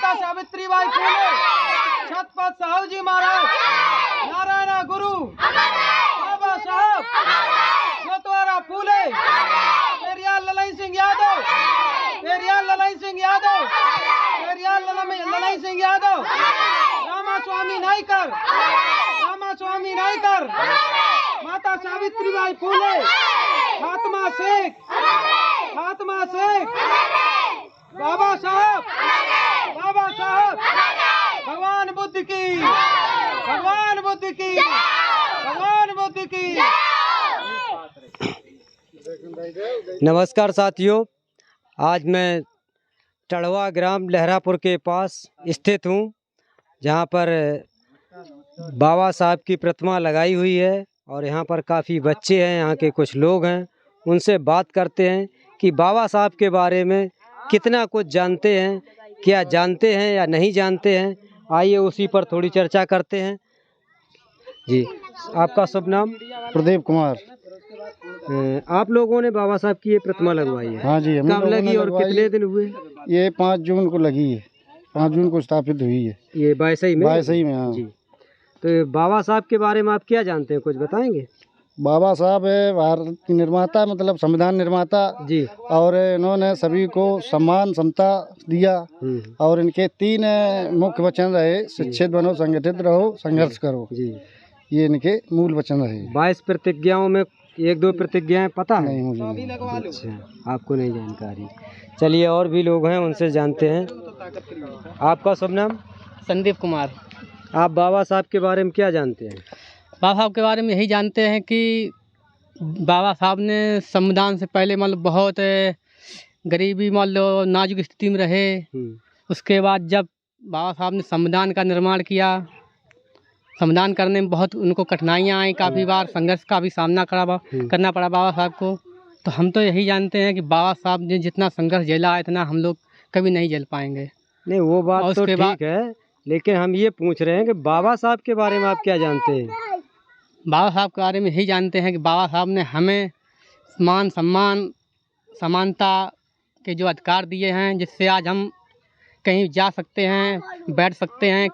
माता सावित्रीबाई फुले, छत्रपति साहू जी महाराज, नारायण गुरु, बाबा साहब, सतवारा फुले, पेरियार ललाई सिंह यादव, पेरियार ललाई सिंह यादव, पेरियार ललाई सिंह यादव, रामास्वामी नाईकर, रामास्वामी नाईकर, माता सावित्रीबाई फुले, फातिमा शेख, फातिमा शेख, बाबा साहब, बाबा साहब, भगवान बुद्ध की, भगवान बुद्ध की, भगवान बुद्ध की। नमस्कार साथियों, आज मैं टड़वा ग्राम लहरापुर के पास स्थित हूँ, जहाँ पर बाबा साहब की प्रतिमा लगाई हुई है और यहाँ पर काफ़ी बच्चे हैं, यहाँ के कुछ लोग हैं। उनसे बात करते हैं कि बाबा साहब के बारे में कितना कुछ जानते हैं, क्या जानते हैं या नहीं जानते हैं। आइए उसी पर थोड़ी चर्चा करते हैं। जी, आपका शुभ नाम? प्रदीप कुमार। आप लोगों ने बाबा साहब की ये प्रतिमा लगवाई है? हाँ जी, कब लगी और कितने दिन हुए? ये 5 जून को लगी है, 5 जून को स्थापित हुई है। ये बाईसई में? बाईसई में, हाँ जी। तो बाबा साहब के बारे में आप क्या जानते हैं, कुछ बताएंगे? बाबा साहब है भारत के निर्माता, मतलब संविधान निर्माता जी। और इन्होंने सभी को सम्मान समता दिया और इनके 3 मुख्य वचन रहे: शिक्षित बनो, संगठित रहो, संघर्ष करो। जी, ये इनके मूल वचन रहे। 22 प्रतिज्ञाओं में 1-2 प्रतिज्ञाएं पता है? नहीं, मुझे नहीं। अच्छा, आपको नहीं जानकारी। चलिए, और भी लोग हैं, उनसे जानते हैं। आपका शुभ नाम? संदीप कुमार। आप बाबा साहब के बारे में क्या जानते हैं? बाबा साहब के बारे में यही जानते हैं कि बाबा साहब ने संविधान से पहले मतलब बहुत गरीबी मान लो नाजुक स्थिति में रहे। उसके बाद जब बाबा साहब ने संविधान का निर्माण किया, संविधान करने में बहुत उनको कठिनाइयाँ आई, काफ़ी बार संघर्ष का भी सामना करना पड़ा बाबा साहब को। तो हम तो यही जानते हैं कि बाबा साहब ने जितना संघर्ष झेला इतना हम लोग कभी नहीं झेल पाएंगे। नहीं, वो बात तो ठीक है, लेकिन हम ये पूछ रहे हैं कि बाबा साहब के बारे में आप क्या जानते हैं? बाबा साहब के बारे में यही जानते हैं कि बाबा साहब ने हमें मान सम्मान समानता के जो अधिकार दिए हैं, जिससे आज हम कहीं जा सकते हैं, बैठ सकते हैं,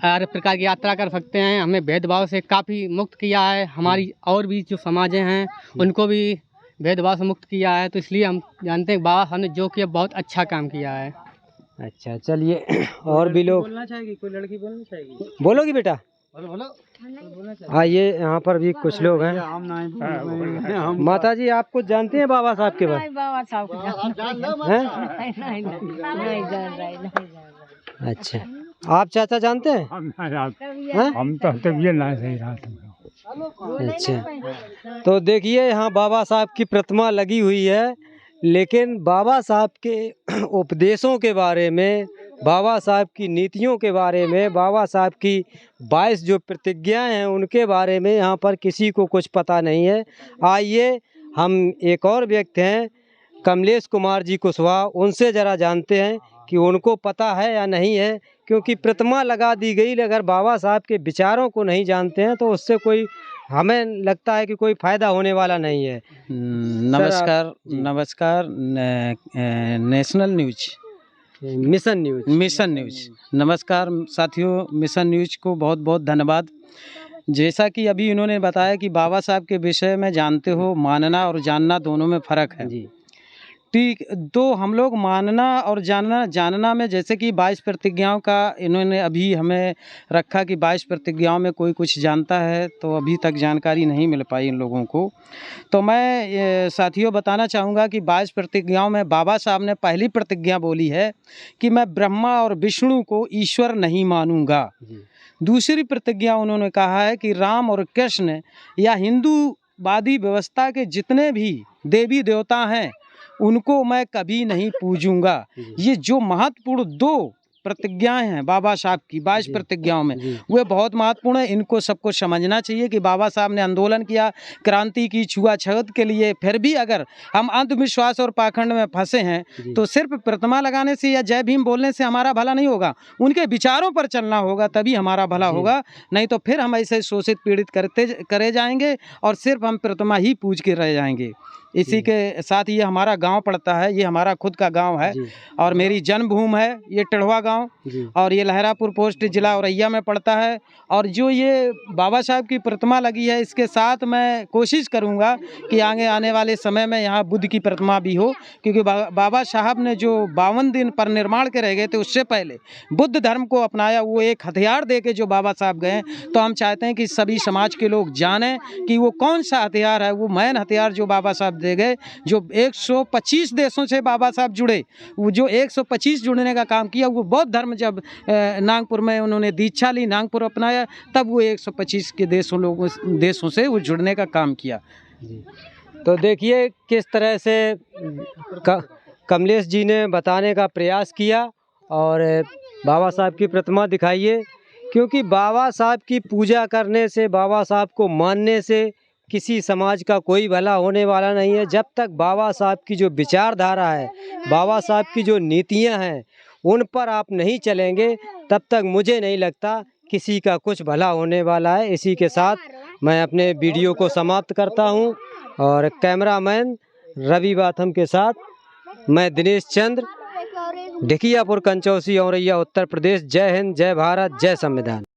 हर प्रकार की यात्रा कर सकते हैं। हमें भेदभाव से काफ़ी मुक्त किया है। हमारी और भी जो समाजें हैं उनको भी भेदभाव से मुक्त किया है। तो इसलिए हम जानते हैं बाबा साहब ने जो किया बहुत अच्छा काम किया है। अच्छा, चलिए, और भी लोग बोलना चाहेगी? कोई लड़की बोलना चाहेगी? बोलोगी बेटा? आइए, यहाँ पर भी कुछ लोग हैं। माता जी, आप कुछ जानते हैं बाबा साहब के बारे में? बाबा साहब हैं? अच्छा, आप चाचा जानते हैं? हम तो ये ना सही रहा। अच्छा, तो देखिए, यहाँ बाबा साहब की प्रतिमा लगी हुई है, लेकिन बाबा साहब के उपदेशों के बारे में, बाबा साहब की नीतियों के बारे में, बाबा साहब की 22 जो प्रतिज्ञाएं हैं उनके बारे में यहाँ पर किसी को कुछ पता नहीं है। आइए, हम एक और व्यक्ति हैं, कमलेश कुमार जी कुशवाहा, उनसे ज़रा जानते हैं कि उनको पता है या नहीं है, क्योंकि प्रतिमा लगा दी गई, अगर बाबा साहब के विचारों को नहीं जानते हैं तो उससे कोई, हमें लगता है कि कोई फ़ायदा होने वाला नहीं है। नमस्कार, नमस्कार। National news, mission news. नमस्कार साथियों, मिशन न्यूज को बहुत बहुत धन्यवाद। जैसा कि अभी इन्होंने बताया कि बाबा साहब के विषय में जानते हो, मानना और जानना दोनों में फ़र्क है जी। ठीक, तो हम लोग मानना और जानना में, जैसे कि 22 प्रतिज्ञाओं का इन्होंने अभी हमें रखा कि 22 प्रतिज्ञाओं में कोई कुछ जानता है, तो अभी तक जानकारी नहीं मिल पाई इन लोगों को। तो मैं साथियों बताना चाहूँगा कि 22 प्रतिज्ञाओं में बाबा साहब ने पहली प्रतिज्ञा बोली है कि मैं ब्रह्मा और विष्णु को ईश्वर नहीं मानूंगा। दूसरी प्रतिज्ञा उन्होंने कहा है कि राम और कृष्ण या हिंदूवादी व्यवस्था के जितने भी देवी देवता हैं उनको मैं कभी नहीं पूजूंगा। ये जो महत्वपूर्ण 2 प्रतिज्ञाएं हैं बाबा साहब की 22 प्रतिज्ञाओं में, वे बहुत महत्वपूर्ण है। इनको सबको समझना चाहिए कि बाबा साहब ने आंदोलन किया, क्रांति की, छुआछूत के लिए। फिर भी अगर हम अंधविश्वास और पाखंड में फंसे हैं तो सिर्फ प्रतिमा लगाने से या जय भीम बोलने से हमारा भला नहीं होगा, उनके विचारों पर चलना होगा, तभी हमारा भला होगा। नहीं तो फिर हम ऐसे शोषित पीड़ित करे जाएंगे और सिर्फ हम प्रतिमा ही पूज के रह जाएंगे। इसी के साथ ये हमारा गांव पड़ता है, ये हमारा खुद का गांव है और मेरी जन्मभूमि है ये टिढ़वा गांव, और ये लहरापुर पोस्ट जिला औरैया में पड़ता है। और जो ये बाबा साहब की प्रतिमा लगी है, इसके साथ मैं कोशिश करूंगा कि आगे आने वाले समय में यहाँ बुद्ध की प्रतिमा भी हो, क्योंकि बाबा साहब ने जो 52 दिन परिनिर्वाण के रह गए थे, उससे पहले बुद्ध धर्म को अपनाया। वो एक हथियार दे के जो बाबा साहब गए, तो हम चाहते हैं कि सभी समाज के लोग जानें कि वो कौन सा हथियार है, वो मैन हथियार जो बाबा साहब दे गए। जो 125 देशों से बाबा साहब जुड़े, वो जो 125 जुड़ने का काम किया, वो बौद्ध धर्म जब नागपुर में उन्होंने दीक्षा ली, नागपुर अपनाया, तब वो 125 के देशों से वो जुड़ने का काम किया। तो देखिए किस तरह से कमलेश जी ने बताने का प्रयास किया और बाबा साहब की प्रतिमा दिखाइए, क्योंकि बाबा साहब की पूजा करने से, बाबा साहब को मानने से किसी समाज का कोई भला होने वाला नहीं है। जब तक बाबा साहब की जो विचारधारा है, बाबा साहब की जो नीतियां हैं, उन पर आप नहीं चलेंगे, तब तक मुझे नहीं लगता किसी का कुछ भला होने वाला है। इसी के साथ मैं अपने वीडियो को समाप्त करता हूं और कैमरामैन रवि बाथम के साथ मैं दिनेश चंद्र, ढिकियापुर कंचौसी औरैया उत्तर प्रदेश। जय हिंद, जय भारत, जय संविधान।